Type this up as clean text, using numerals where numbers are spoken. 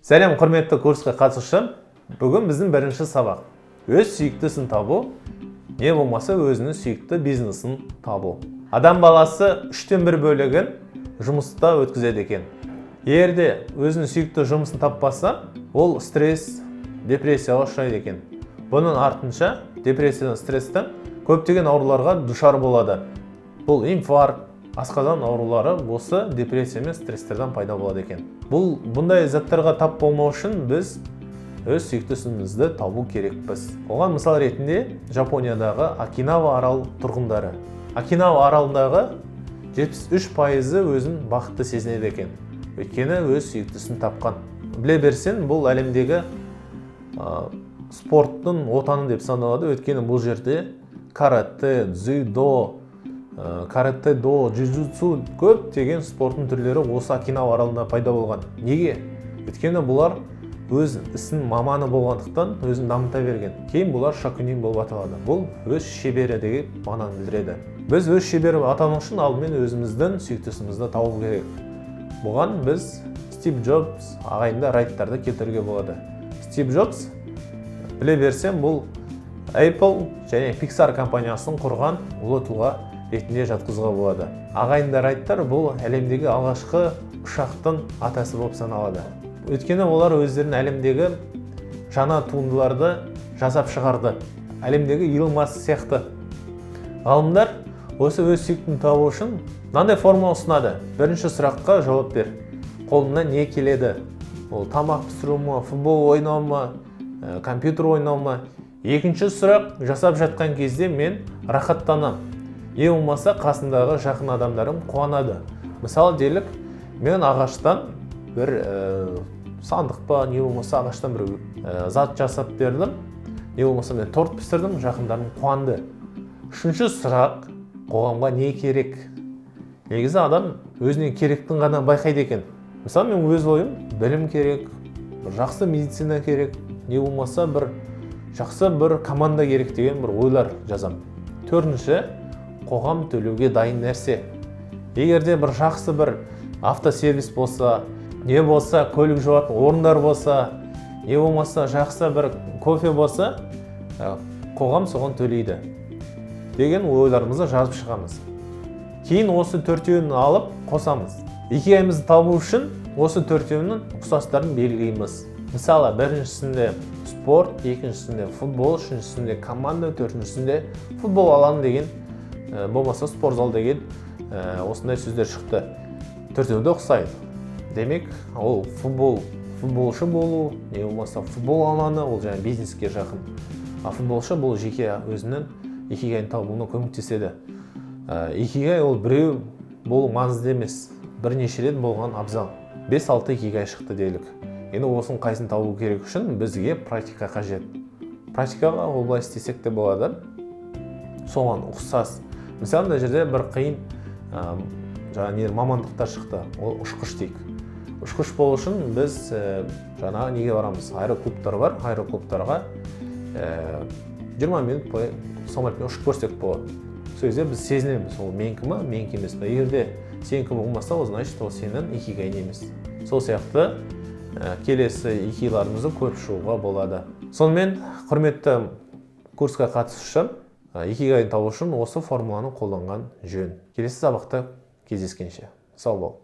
Сәлем, құрметті курсқа қатысушым. Бүгін біздің бірінші сабақ. Өз сүйіктісін табу, не болмаса өзінің сүйікті бизнесін табу. Адам баласы 3/1 бөлігін жұмыста өткізеді екен. Егерде өзінің сүйікті жұмысын таппаса, ол стресс, депрессияға ұшырайды екен. Бұның артынша депрессиядан, стресстен көптеген ауруларға душар болады. Бұл инфаркт, асқазан аурулары осы депрессия мен стресстерден пайда болады екен. Бұндай заттарға тап болмау үшін біз өз сүйіктісімізді табу керекпіз. Оған мысал ретінде Жапониядағы Окинава арал тұрғындары. Окинава аралындағы 73% өзін бақытты сезінеді екен. Өйткені өз сүйіктісін тапқан. Біле берсең, бұл әлемдегі спорттың отаны деп саналады. Өйткені бұл жерде карате, дзюдо, каратэ-до, джиу-джитсу көптеген спорттың түрлері осы Окинава аралында пайда болған. Неге? Өйткені бұлар өз ісін маманы болғандықтан өзін дамыта берген. Кейін бұлар шакунин болып аталады. Бұл өз шебері деген мағынаны білдіреді. Біз өз шебері атану үшін алдымен өзіміздің сүйіктісімізді табу керек. Бұған біз Стив Джобс ағайынды райттарды келтіруге болады. Стив Джобс, біле берсем, бұл Apple және Pixar компаниясын құрған ұлы тұлға ретінде жатқызуға болады. Ағайынды райттар бұл әлемдегі алғашқы ұшақтың атасы болып саналады. Өйткені олар өздерінің әлемдегі жаңа туындыларды жасап шығарды. Әлемдегі Илон Маск сияқты ғалымдар осы өз сүйіктісін табу үшін мынандай формула ұсынады. Бірінші сұраққа жауап бер. Қолыңнан не келеді? Ол тамақ пісіру ме, футбол ойнау ма, компьютер ойнау ма? Екінші сұрақ, жасап жатқан кезде мен рахаттанам. Не болмаса қасындағы жақын адамдарым қуанады. Мысалы делік, мен ағаштан бір сандық па, не болмаса ағаштан бір зат жасап бердім. Не болмаса мен торт пісірдім, жақындарым қуанды. Үшінші сұрақ, қоғамға не керек? Негізі адам өзіне керектің ғана байқайды екен. Мысалы мен өз ойым, білім керек, бір жақсы медицина керек, не болмаса бір жақсы бір команда керек деген бір ойлар жазам. Төртінші, қоғам төлеуге дайын нәрсе. Егерде бір жақсы бір автосервис болса, не болса, көлік жуатын орындар болса, не болмаса жақсы бір кофе болса, қоғам соған төлейді деген ойларымызды жазып шығамыз. Кейін осы төртеуін алып қосамыз. Икигайымызды табу үшін осы төртеуінің ұқсастарын белгілейміз. Мысалы, біріншісінде спорт, екіншісінде футбол, үшіншісінде команда, төртіншісінде футбол алаңы деген, болмаса спорт зал деген осындай сөздер шықты. Төртеуінде ұқсайды. Демек, ол футболшы болу, не болмаса футбол алаңы, ол жаңа бизнеске жақын. А футболшы бұл жеке өзінің икигайын табуына көмектеседі. Икигай ол біреу болу маңызды емес, бірнеше рет болған абзал. 5-6 икигай шықты делік. Енді осының қайсын табу керек үшін бізге практика қажет. Практикаға олай істесек те болады. Соған ұқсас. Мысалы, мына жерде бір қиын мамандықтар шықты. Ол ұшқыш дейік. Ұшқыш болу үшін біз жаңа неге барамыз? Аэроклубтар бар. Аэроклубтарға 20 минут бойы самолетпен ұшып көрсек болады. Сол кезде біз сезінеміз, ол менікі ме, менікі емес пе. Егерде сенікі болмаса, ол значит, ол сенің икигайың емес. Сол сияқты келесі икигайларымызды көріп шығуға болады. Сонымен, құрметті курсқа қатысушы, икигайын табу үшін осы формуланы қолданған жөн. Келесі сабақта кездескенше. Сау бол.